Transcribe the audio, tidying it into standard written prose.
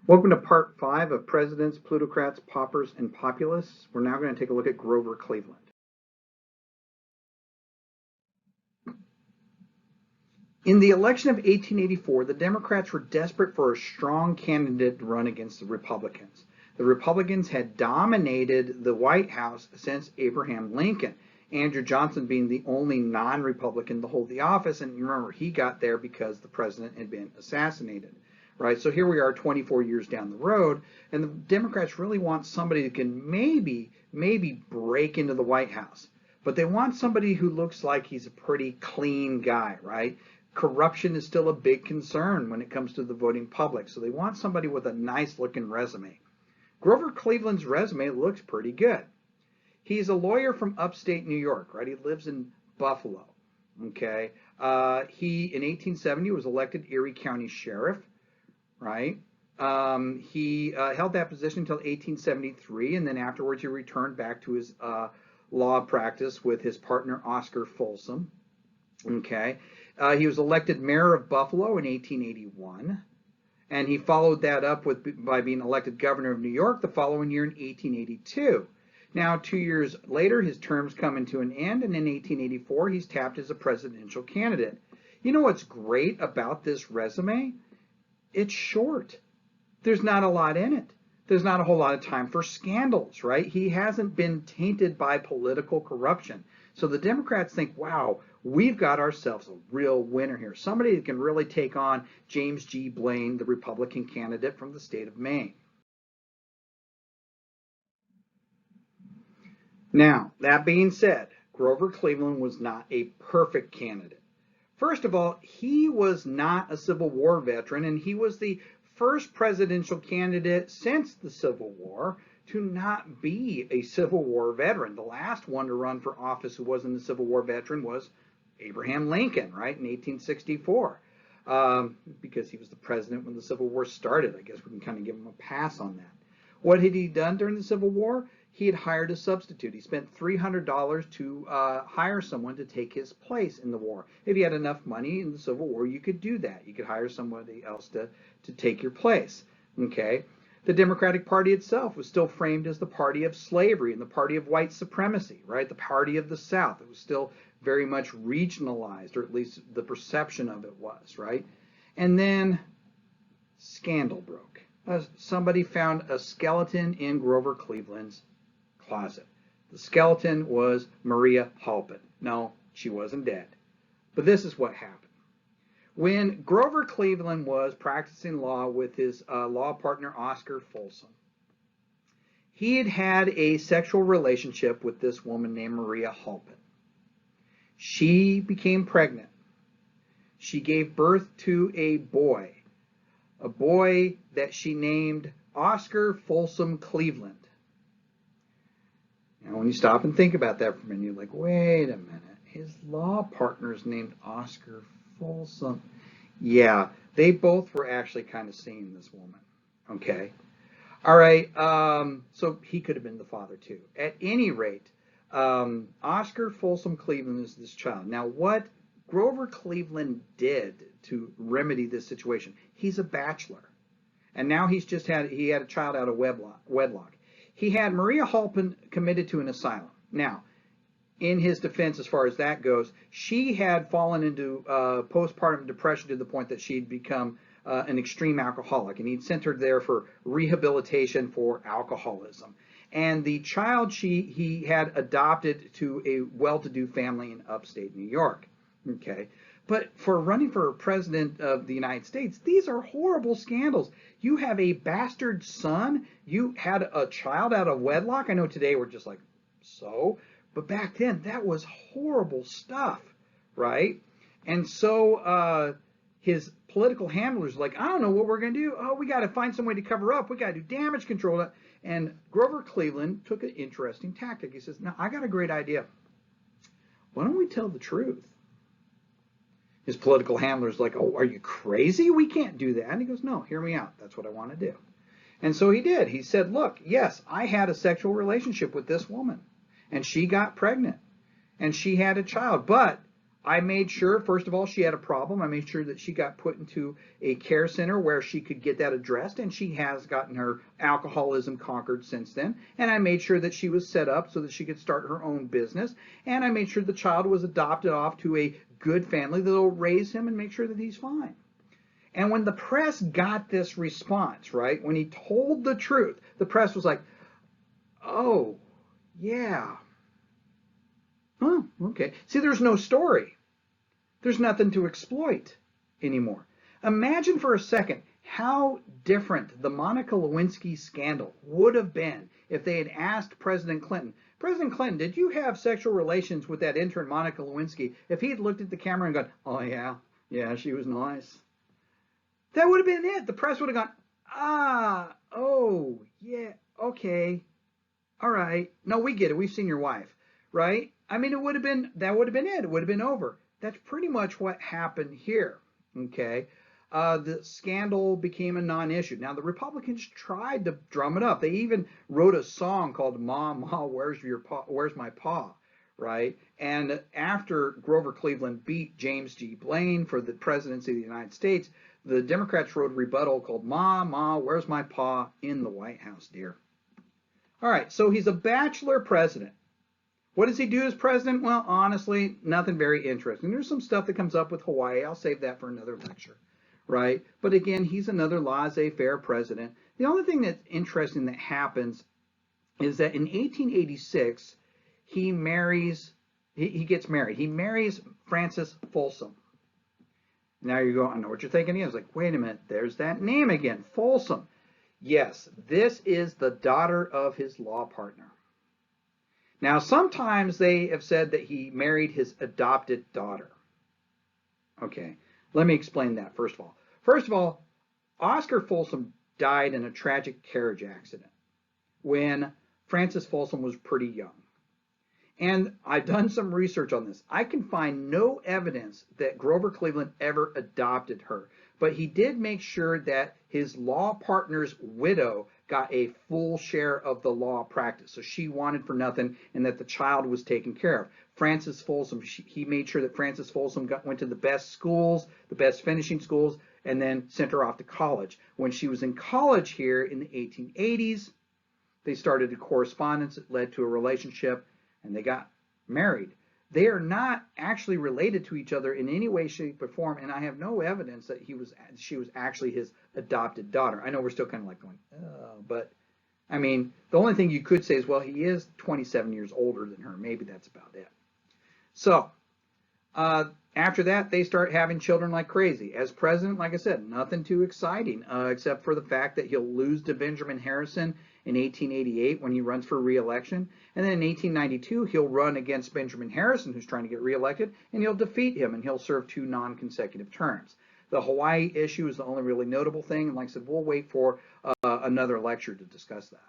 Welcome to part 5 of Presidents, Plutocrats, Paupers, and Populists. We're now going to take a look at Grover Cleveland. In the election of 1884, the Democrats were desperate for a strong candidate to run against the Republicans. The Republicans had dominated the White House since Abraham Lincoln, Andrew Johnson being the only non-Republican to hold the office, and you remember he got there because the president had been assassinated. Right, so here we are 24 years down the road, and the Democrats really want somebody that can maybe break into the White House. But they want somebody who looks like he's a pretty clean guy, right? Corruption is still a big concern when it comes to the voting public, so they want somebody with a nice-looking resume. Grover Cleveland's resume looks pretty good. He's a lawyer from upstate New York, right? He lives in Buffalo, okay? He, in 1870, was elected Erie County Sheriff. Right? He held that position until 1873, and then afterwards he returned back to his law practice with his partner Oscar Folsom. Okay, he was elected mayor of Buffalo in 1881, and he followed that up by being elected governor of New York the following year in 1882. Now, 2 years later, his terms come to an end, and in 1884 he's tapped as a presidential candidate. You know what's great about this resume? It's short. There's not a lot in it. There's not a whole lot of time for scandals, right? He hasn't been tainted by political corruption. So the Democrats think, wow, we've got ourselves a real winner here. Somebody that can really take on James G. Blaine, the Republican candidate from the state of Maine. Now, that being said, Grover Cleveland was not a perfect candidate. First of all, he was not a Civil War veteran, and he was the first presidential candidate since the Civil War to not be a Civil War veteran. The last one to run for office who wasn't a Civil War veteran was Abraham Lincoln, right, in 1864, because he was the president when the Civil War started. I guess we can kind of give him a pass on that. What had he done during the Civil War? He had hired a substitute. He spent $300 to hire someone to take his place in the war. If you had enough money in the Civil War, you could do that. You could hire somebody else to take your place. Okay? The Democratic Party itself was still framed as the party of slavery and the party of white supremacy, right? The party of the South. It was still very much regionalized, or at least the perception of it was, right? And then scandal broke. Somebody found a skeleton in Grover Cleveland's closet. The skeleton was Maria Halpin. No, she wasn't dead. But this is what happened. When Grover Cleveland was practicing law with his law partner Oscar Folsom, he had had a sexual relationship with this woman named Maria Halpin. She became pregnant. She gave birth to a boy that she named Oscar Folsom Cleveland. Now, when you stop and think about that for a minute, you're like, wait a minute. His law partner's named Oscar Folsom. Yeah, they both were actually kind of seeing this woman. Okay. All right. So he could have been the father, too. At any rate, Oscar Folsom Cleveland is this child. Now, what Grover Cleveland did to remedy this situation, he's a bachelor. And now he had a child out of wedlock. He had Maria Halpin committed to an asylum. Now, in his defense, as far as that goes, she had fallen into postpartum depression to the point that she'd become an extreme alcoholic, and he'd sent her there for rehabilitation for alcoholism. And the child he had adopted to a well-to-do family in upstate New York. Okay. But for running for president of the United States, these are horrible scandals. You have a bastard son. You had a child out of wedlock. I know today we're just like, so? But back then, that was horrible stuff, right? And so his political handlers were like, I don't know what we're going to do. Oh, we got to find some way to cover up. We got to do damage control. And Grover Cleveland took an interesting tactic. He says, now, I got a great idea. Why don't we tell the truth? His political handler's like, oh, are you crazy? We can't do that. And he goes, no, hear me out. That's what I want to do. And so he did. He said, look, yes, I had a sexual relationship with this woman, and she got pregnant, and she had a child, but I made sure, first of all, she had a problem. I made sure that she got put into a care center where she could get that addressed, and she has gotten her alcoholism conquered since then. And I made sure that she was set up so that she could start her own business. And I made sure the child was adopted off to a good family that will raise him and make sure that he's fine. And when the press got this response, right, when he told the truth, the press was like, oh, yeah. Oh, okay. See, there's no story. There's nothing to exploit anymore. Imagine for a second how different the Monica Lewinsky scandal would have been if they had asked President Clinton, President Clinton, did you have sexual relations with that intern Monica Lewinsky? If he had looked at the camera and gone, oh yeah, she was nice. That would have been it. The press would have gone, oh, yeah, okay, all right. No, we get it. We've seen your wife, right? I mean, that would have been it. It would have been over. That's pretty much what happened here, okay? The scandal became a non-issue. Now, the Republicans tried to drum it up. They even wrote a song called Ma, Ma, Where's My Pa, right? And after Grover Cleveland beat James G. Blaine for the presidency of the United States, the Democrats wrote a rebuttal called Ma, Ma, Where's My Pa in the White House, dear. All right, so he's a bachelor president. What does he do as president? Well, honestly, nothing very interesting. There's some stuff that comes up with Hawaii. I'll save that for another lecture, right? But again, he's another laissez-faire president. The only thing that's interesting that happens is that in 1886, he gets married. He marries Frances Folsom. Now you go, I know what you're thinking. I was like, wait a minute, there's that name again, Folsom. Yes, this is the daughter of his law partner. Now, sometimes they have said that he married his adopted daughter. Okay, let me explain that first of all. First of all, Oscar Folsom died in a tragic carriage accident when Frances Folsom was pretty young. And I've done some research on this. I can find no evidence that Grover Cleveland ever adopted her, but he did make sure that his law partner's widow got a full share of the law practice. So she wanted for nothing, and that the child was taken care of. Frances Folsom, he made sure that Frances Folsom went to the best schools, the best finishing schools, and then sent her off to college. When she was in college here in the 1880s, they started a correspondence that led to a relationship, and they got married. They are not actually related to each other in any way, shape, or form, and I have no evidence that she was actually his adopted daughter. I know we're still kind of like going, oh, but I mean, the only thing you could say is, well, he is 27 years older than her. Maybe that's about it. So after that, they start having children like crazy. As president, like I said, nothing too exciting, except for the fact that he'll lose to Benjamin Harrison in 1888 when he runs for re-election. And then in 1892, he'll run against Benjamin Harrison, who's trying to get reelected, and he'll defeat him, and he'll serve 2 non-consecutive terms. The Hawaii issue is the only really notable thing, and like I said, we'll wait for another lecture to discuss that.